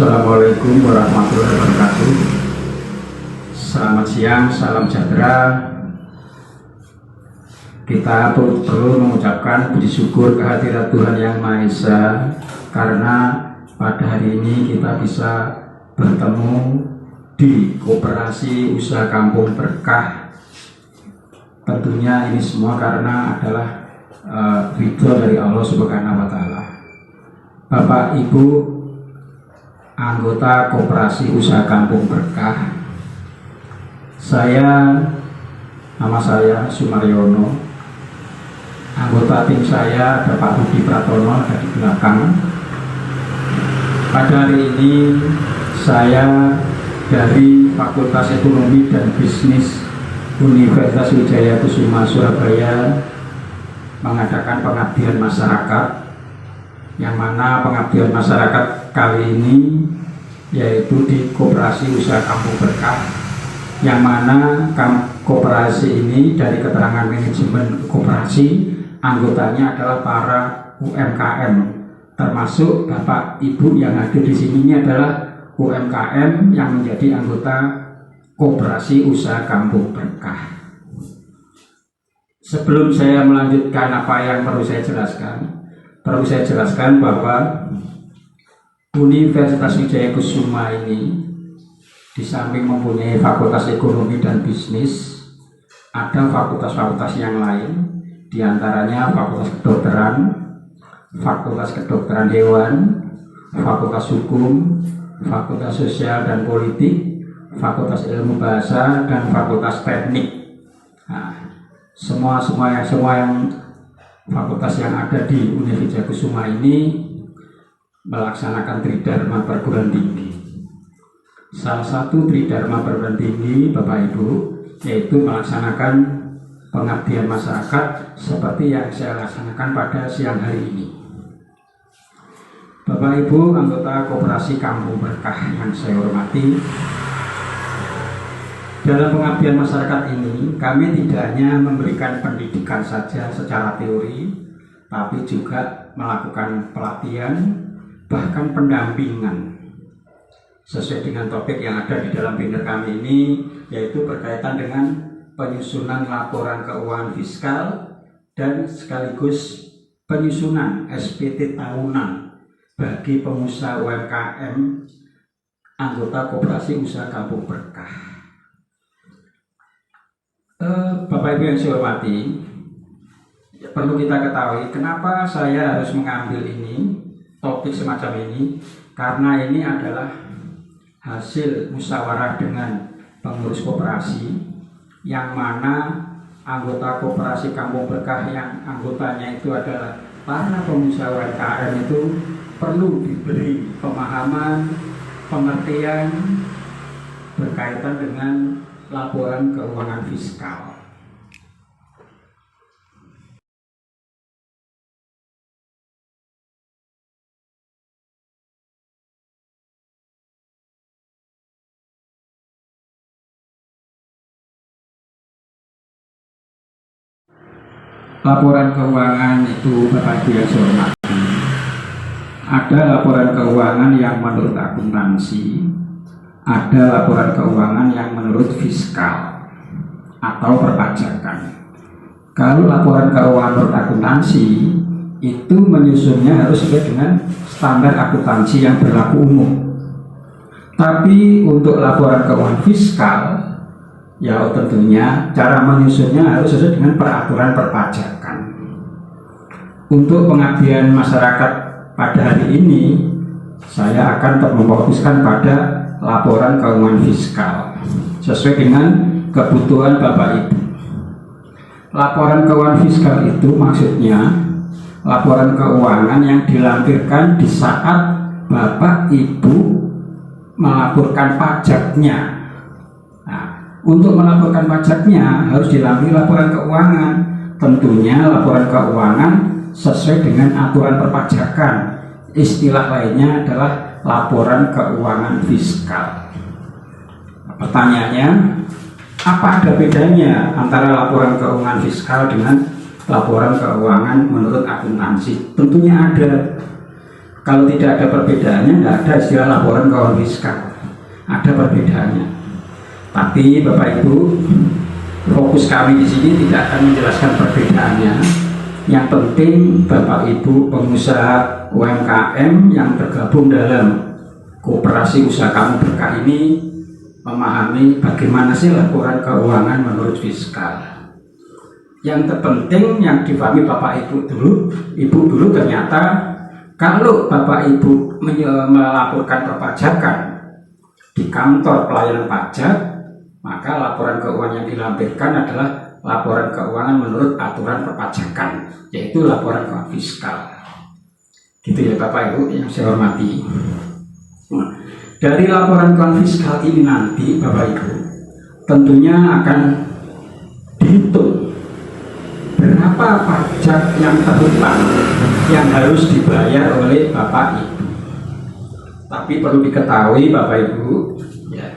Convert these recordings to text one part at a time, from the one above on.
Assalamualaikum warahmatullahi wabarakatuh. Selamat siang, salam sejahtera. Kita perlu mengucapkan puji syukur kehadirat Tuhan Yang Maha Esa, karena pada hari ini kita bisa bertemu di Koperasi Usaha Kampung Berkah. Tentunya ini semua karena adalah ridho dari Allah Subhanahu wa Ta'ala. Bapak Ibu anggota Koperasi Usaha Kampung Berkah, nama saya Sumaryono. Anggota tim saya ada Pak Budi Pratono ada di belakang. Pada hari ini saya dari Fakultas Ekonomi dan Bisnis Universitas Wijaya Kusuma Surabaya mengadakan pengabdian masyarakat, yang mana pengabdian masyarakat kali ini yaitu di Koperasi Usaha Kampung Berkah, yang mana koperasi ini dari keterangan manajemen koperasi anggotanya adalah para UMKM, termasuk Bapak Ibu yang hadir di sini ini adalah UMKM yang menjadi anggota Koperasi Usaha Kampung Berkah. Sebelum saya melanjutkan apa yang perlu saya jelaskan bahwa Universitas Wijaya Kusuma ini di samping mempunyai Fakultas Ekonomi dan Bisnis, ada fakultas-fakultas yang lain, diantaranya Fakultas Kedokteran Hewan, Fakultas Hukum, Fakultas Sosial dan Politik, Fakultas Ilmu Bahasa, dan Fakultas Teknik. Nah, semua yang fakultas yang ada di Universitas Kusuma ini melaksanakan tridharma perguruan tinggi. Salah satu tridharma perguruan tinggi, Bapak Ibu, yaitu melaksanakan pengabdian masyarakat seperti yang saya laksanakan pada siang hari ini. Bapak Ibu anggota Koperasi Kampung Berkah yang saya hormati, dalam pengabdian masyarakat ini kami tidak hanya memberikan pendidikan saja secara teori, tapi juga melakukan pelatihan, bahkan pendampingan sesuai dengan topik yang ada di dalam banner kami ini, yaitu berkaitan dengan penyusunan laporan keuangan fiskal dan sekaligus penyusunan SPT tahunan bagi pengusaha UMKM anggota Koperasi Usaha Kampung Berkah. Bapak Ibu yang saya hormati, perlu kita ketahui kenapa saya harus mengambil topik semacam ini, karena ini adalah hasil musyawarah dengan pengurus koperasi, yang mana anggota Koperasi Kampung Berkah yang anggotanya itu adalah para pengusaha UMKM itu perlu diberi pemahaman, pengertian berkaitan dengan laporan keuangan fiskal. Laporan keuangan itu, Bapak Ibu yang saya hormati, ada laporan keuangan yang menurut akuntansi, ada laporan keuangan yang menurut fiskal atau perpajakan. Kalau laporan keuangan menurut akuntansi itu menyusunnya harus sesuai dengan standar akuntansi yang berlaku umum. Tapi untuk laporan keuangan fiskal, ya tentunya cara menyusunnya harus sesuai dengan peraturan perpajakan. Untuk pengabdian masyarakat pada hari ini, saya akan memfokuskan pada laporan keuangan fiskal sesuai dengan kebutuhan Bapak Ibu. Laporan keuangan fiskal itu maksudnya laporan keuangan yang dilampirkan di saat Bapak Ibu melaporkan pajaknya. Nah, untuk melaporkan pajaknya harus dilampiri laporan keuangan. Tentunya laporan keuangan sesuai dengan aturan perpajakan. Istilah lainnya adalah laporan keuangan fiskal. Pertanyaannya, apa ada bedanya antara laporan keuangan fiskal dengan laporan keuangan menurut akuntansi? Tentunya ada. Kalau tidak ada perbedaannya, tidak ada istilah laporan keuangan fiskal. Ada perbedaannya. Tapi Bapak Ibu, fokus kami di sini tidak akan menjelaskan perbedaannya. Yang penting Bapak Ibu pengusaha UMKM yang tergabung dalam koperasi usaha kamu berkah ini memahami bagaimana sih laporan keuangan menurut fiskal. Yang terpenting yang dipahami Bapak Ibu dulu ternyata kalau Bapak Ibu melaporkan perpajakan di kantor pelayanan pajak, maka laporan keuangan yang dilampirkan adalah laporan keuangan menurut aturan perpajakan, yaitu laporan keuangan fiskal. Gitu ya Bapak Ibu yang saya hormati. Dari laporan keuangan fiskal ini nanti Bapak Ibu tentunya akan dihitung berapa pajak yang terhutang yang harus dibayar oleh Bapak Ibu. Tapi perlu diketahui Bapak Ibu, ya,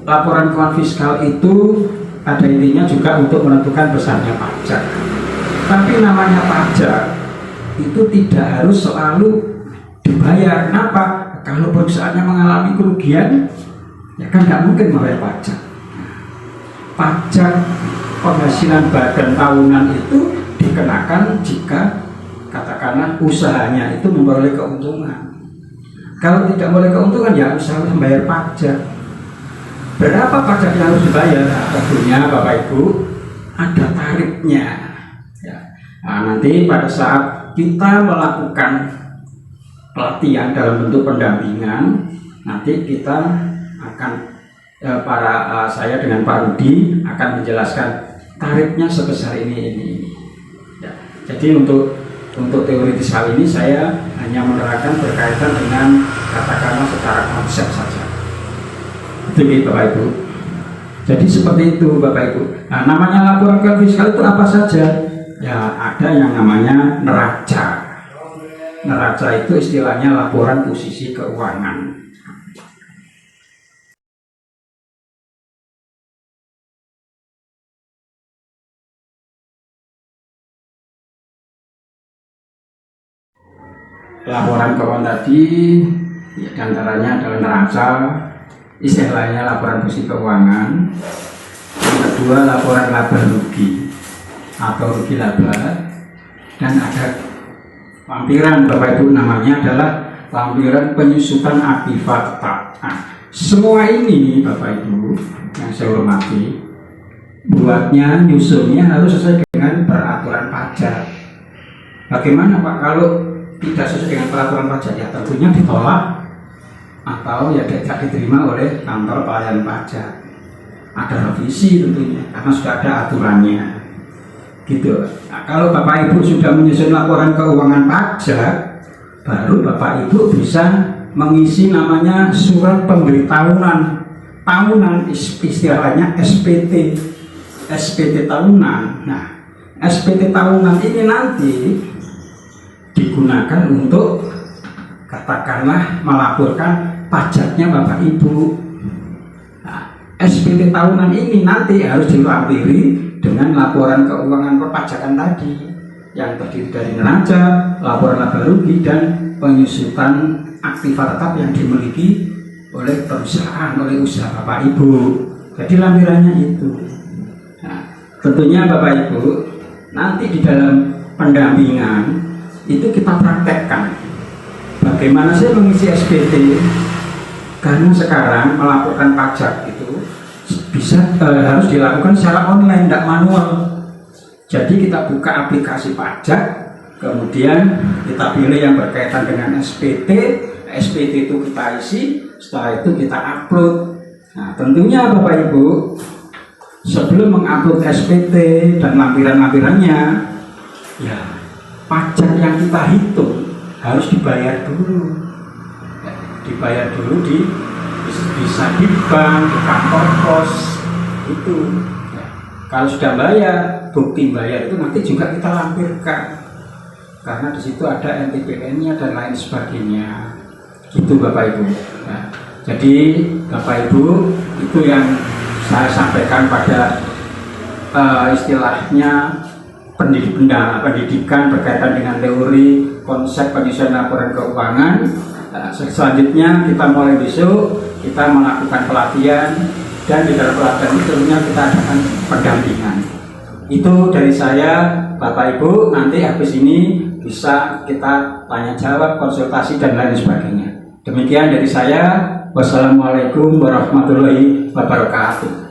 laporan keuangan fiskal itu ada intinya juga untuk menentukan besarnya pajak. Tapi namanya pajak itu tidak harus selalu dibayar. Kenapa? Kalau perusahaannya mengalami kerugian, ya kan nggak mungkin membayar pajak. Pajak penghasilan badan tahunan itu dikenakan jika katakanlah usahanya itu memperoleh keuntungan. Kalau tidak memperoleh keuntungan, ya usaha membayar pajak. Berapa pajak yang harus dibayar? Nah, tentunya Bapak Ibu ada tarifnya. Ya. Nah, nanti pada saat kita melakukan pelatihan dalam bentuk pendampingan, nanti kita akan saya dengan Pak Rudi akan menjelaskan tarifnya sebesar ini. Ya. Jadi untuk teoritis hal ini saya hanya menerangkan berkaitan dengan katakanlah secara konsep saja. Itu Bapak Ibu. Jadi seperti itu Bapak Ibu. Nah, namanya laporan keuangan fiskal itu apa saja? Ya ada yang namanya neraca. Neraca itu istilahnya laporan posisi keuangan. Laporan keuangan tadi ya, diantaranya adalah neraca, istilahnya laporan posisi keuangan. Yang kedua laporan laba rugi atau rugi laba, dan ada lampiran Bapak Ibu namanya adalah lampiran penyusutan aktiva tetap. Nah, semua ini Bapak Ibu yang saya hormati, buatnya nyusunnya harus sesuai dengan peraturan pajak. Bagaimana Pak kalau tidak sesuai dengan peraturan pajak? Ya tentunya ditolak atau ya tidak diterima oleh kantor pelayanan pajak. Ada revisi tentunya karena sudah ada aturannya gitu. Nah, kalau Bapak Ibu sudah menyusun laporan keuangan pajak, baru Bapak Ibu bisa mengisi namanya surat tahunan, istilahnya SPT tahunan. Nah, SPT tahunan ini nanti digunakan untuk katakanlah melaporkan pajaknya Bapak Ibu. Nah, SPT tahunan ini nanti harus dilampiri dengan laporan keuangan perpajakan tadi yang terdiri dari neraca, laporan laba rugi, dan penyusutan aktiva tetap yang dimiliki oleh perusahaan, oleh usaha Bapak Ibu. Jadi lampirannya itu. Nah, tentunya Bapak Ibu nanti di dalam pendampingan itu kita praktekkan bagaimana sih mengisi SPT, karena sekarang melaporkan pajak itu harus dilakukan secara online, tidak manual. Jadi kita buka aplikasi pajak, kemudian kita pilih yang berkaitan dengan SPT itu kita isi, setelah itu kita upload. Nah, tentunya Bapak Ibu sebelum mengupload SPT dan lampiran-lampirannya, ya pajak yang kita hitung harus dibayar dulu. Dibayar dulu bisa di bank, di kantor pos itu. Ya, kalau sudah bayar, bukti bayar itu nanti juga kita lampirkan. Karena di situ ada NTPN-nya dan lain sebagainya. Gitu Bapak Ibu. Nah, jadi Bapak Ibu itu yang saya sampaikan pada istilahnya pendidikan berkaitan dengan teori konsep penyusunan laporan keuangan. Nah, selanjutnya kita mulai besok kita melakukan pelatihan, dan di dalam pelatihan itu tentunya kita akan pendampingan. Itu dari saya, Bapak Ibu. Nanti habis ini bisa kita tanya jawab, konsultasi dan lain sebagainya. Demikian dari saya. Wassalamualaikum warahmatullahi wabarakatuh.